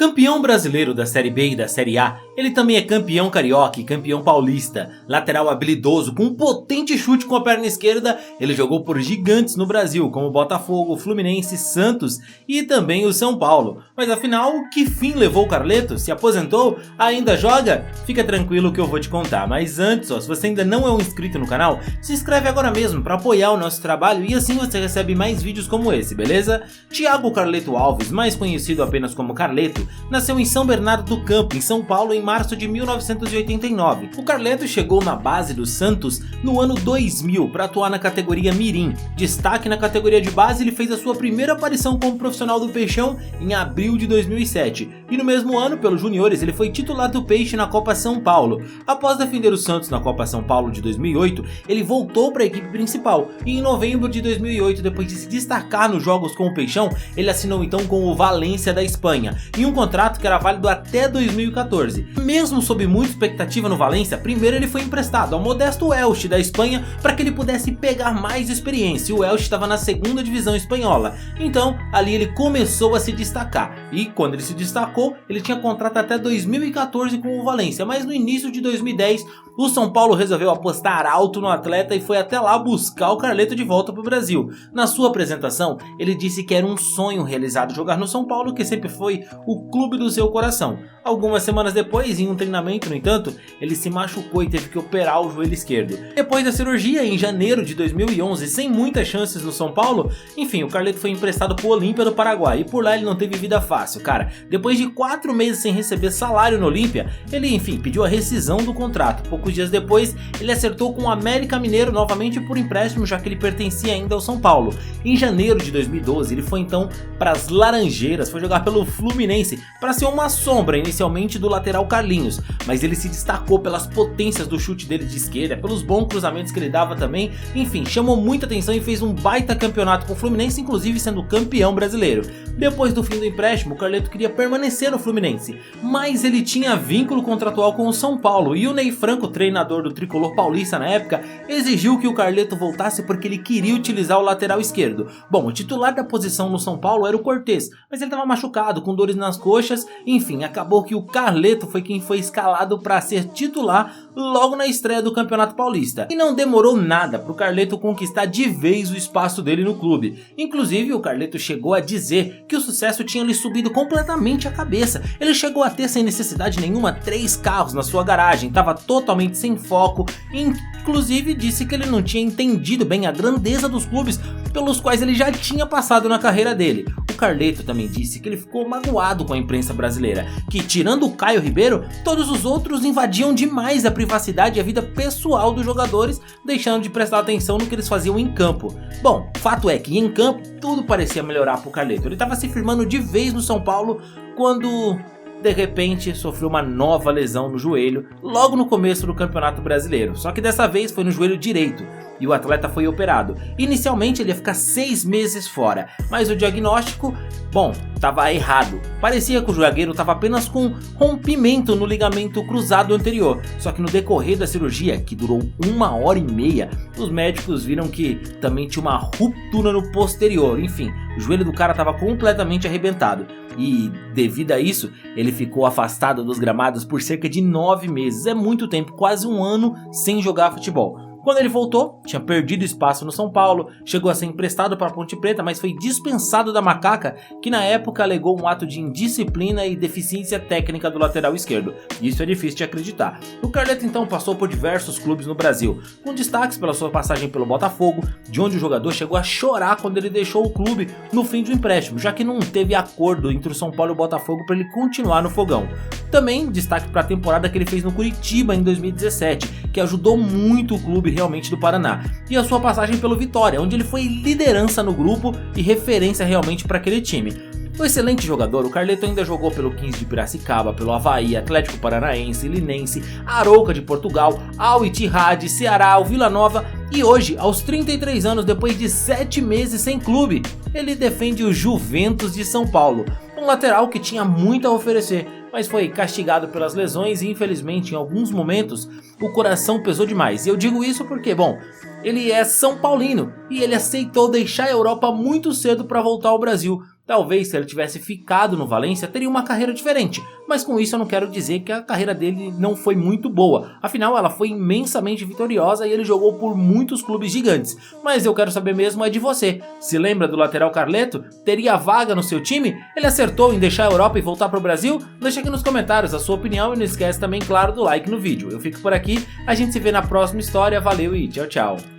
Campeão brasileiro da Série B e da Série A, ele também é campeão carioca e campeão paulista. Lateral habilidoso, com um potente chute com a perna esquerda, ele jogou por gigantes no Brasil, como Botafogo, Fluminense, Santos e também o São Paulo. Mas afinal, que fim levou o Carleto? Se aposentou? Ainda joga? Fica tranquilo que eu vou te contar. Mas antes, se você ainda não é um inscrito no canal, se inscreve agora mesmo para apoiar o nosso trabalho e assim você recebe mais vídeos como esse, beleza? Thiago Carleto Alves, mais conhecido apenas como Carleto, nasceu em São Bernardo do Campo, em São Paulo, em março de 1989. O Carleto chegou na base do Santos no ano 2000 para atuar na categoria Mirim. Destaque na categoria de base, ele fez a sua primeira aparição como profissional do Peixão em abril de 2007. E no mesmo ano, pelos juniores, ele foi titular do Peixe na Copa São Paulo. Após defender o Santos na Copa São Paulo de 2008, ele voltou para a equipe principal e em novembro de 2008, depois de se destacar nos jogos com o Peixão, ele assinou então com o Valência da Espanha, em um contrato que era válido até 2014. Mesmo sob muita expectativa no Valência, primeiro ele foi emprestado ao modesto Elche da Espanha para que ele pudesse pegar mais experiência. O Elche estava na segunda divisão espanhola, então ali ele começou a se destacar. E quando ele se destacou, ele tinha contrato até 2014 com o Valência, mas no início de 2010 o São Paulo resolveu apostar alto no atleta e foi até lá buscar o Carleto de volta para o Brasil. Na sua apresentação, ele disse que era um sonho realizado jogar no São Paulo, que sempre foi o clube do seu coração. Algumas semanas depois, em um treinamento, no entanto, ele se machucou e teve que operar o joelho esquerdo. Depois da cirurgia, em janeiro de 2011, sem muitas chances no São Paulo, enfim, o Carleto foi emprestado para o Olímpia do Paraguai e por lá ele não teve vida fácil, cara. Depois de 4 meses sem receber salário no Olímpia, ele, enfim, pediu a rescisão do contrato. Poucos dias depois, ele acertou com o América Mineiro novamente por empréstimo, já que ele pertencia ainda ao São Paulo. Em janeiro de 2012, ele foi então para as Laranjeiras, foi jogar pelo Fluminense para ser uma sombra inicialmente do lateral Carlinhos, mas ele se destacou pelas potências do chute dele de esquerda, pelos bons cruzamentos que ele dava também, enfim, chamou muita atenção e fez um baita campeonato com o Fluminense, inclusive sendo campeão brasileiro. Depois do fim do empréstimo, o Carleto queria permanecer no Fluminense, mas ele tinha vínculo contratual com o São Paulo e o Ney Franco, treinador do tricolor paulista na época, exigiu que o Carleto voltasse porque ele queria utilizar o lateral esquerdo. Bom, o titular da posição no São Paulo era o Cortez, mas ele estava machucado, com dores nas coxas, enfim, acabou que o Carleto foi quem foi escalado para ser titular logo na estreia do Campeonato Paulista. E não demorou nada para o Carleto conquistar de vez o espaço dele no clube. Inclusive, o Carleto chegou a dizer que o sucesso tinha lhe subido completamente a cabeça. Ele chegou a ter, sem necessidade nenhuma, 3 carros na sua garagem, estava totalmente sem foco, inclusive disse que ele não tinha entendido bem a grandeza dos clubes pelos quais ele já tinha passado na carreira dele. O Carleto também disse que ele ficou magoado com a imprensa brasileira, que tirando o Caio Ribeiro, todos os outros invadiam demais a privacidade e a vida pessoal dos jogadores, deixando de prestar atenção no que eles faziam em campo. Bom, fato é que em campo tudo parecia melhorar para o Carleto. Ele estava se firmando de vez no São Paulo quando de repente sofreu uma nova lesão no joelho logo no começo do Campeonato Brasileiro, só que dessa vez foi no joelho direito e o atleta foi operado. Inicialmente ele ia ficar 6 meses fora, mas o diagnóstico, bom, estava errado. Parecia que o zagueiro estava apenas com rompimento no ligamento cruzado anterior, só que no decorrer da cirurgia, que durou 1h30, os médicos viram que também tinha uma ruptura no posterior. Enfim, o joelho do cara estava completamente arrebentado e devido a isso ele ficou afastado dos gramados por cerca de 9 meses, é muito tempo, quase 1 ano sem jogar futebol. Quando ele voltou, tinha perdido espaço no São Paulo, chegou a ser emprestado para a Ponte Preta, mas foi dispensado da Macaca, que na época alegou um ato de indisciplina e deficiência técnica do lateral esquerdo. Isso é difícil de acreditar. O Carleto então passou por diversos clubes no Brasil, com destaques pela sua passagem pelo Botafogo, de onde o jogador chegou a chorar quando ele deixou o clube no fim do empréstimo, já que não teve acordo entre o São Paulo e o Botafogo para ele continuar no fogão. Também destaque para a temporada que ele fez no Curitiba em 2017, que ajudou muito o clube realmente do Paraná, e a sua passagem pelo Vitória, onde ele foi liderança no grupo e referência realmente para aquele time. Um excelente jogador, o Carleto ainda jogou pelo 15 de Piracicaba, pelo Avaí, Atlético Paranaense, Linense, Arouca de Portugal, Al Ittihad, Ceará, o Vila Nova e hoje, aos 33 anos, depois de 7 meses sem clube, ele defende o Juventus de São Paulo, um lateral que tinha muito a oferecer, mas foi castigado pelas lesões e infelizmente em alguns momentos o coração pesou demais. E eu digo isso porque, bom, ele é São Paulino e ele aceitou deixar a Europa muito cedo para voltar ao Brasil. Talvez se ele tivesse ficado no Valência teria uma carreira diferente, mas com isso eu não quero dizer que a carreira dele não foi muito boa, afinal ela foi imensamente vitoriosa e ele jogou por muitos clubes gigantes. Mas eu quero saber mesmo é de você, se lembra do lateral Carleto? Teria vaga no seu time? Ele acertou em deixar a Europa e voltar para o Brasil? Deixa aqui nos comentários a sua opinião e não esquece também, claro, do like no vídeo. Eu fico por aqui, a gente se vê na próxima história, valeu e tchau, tchau.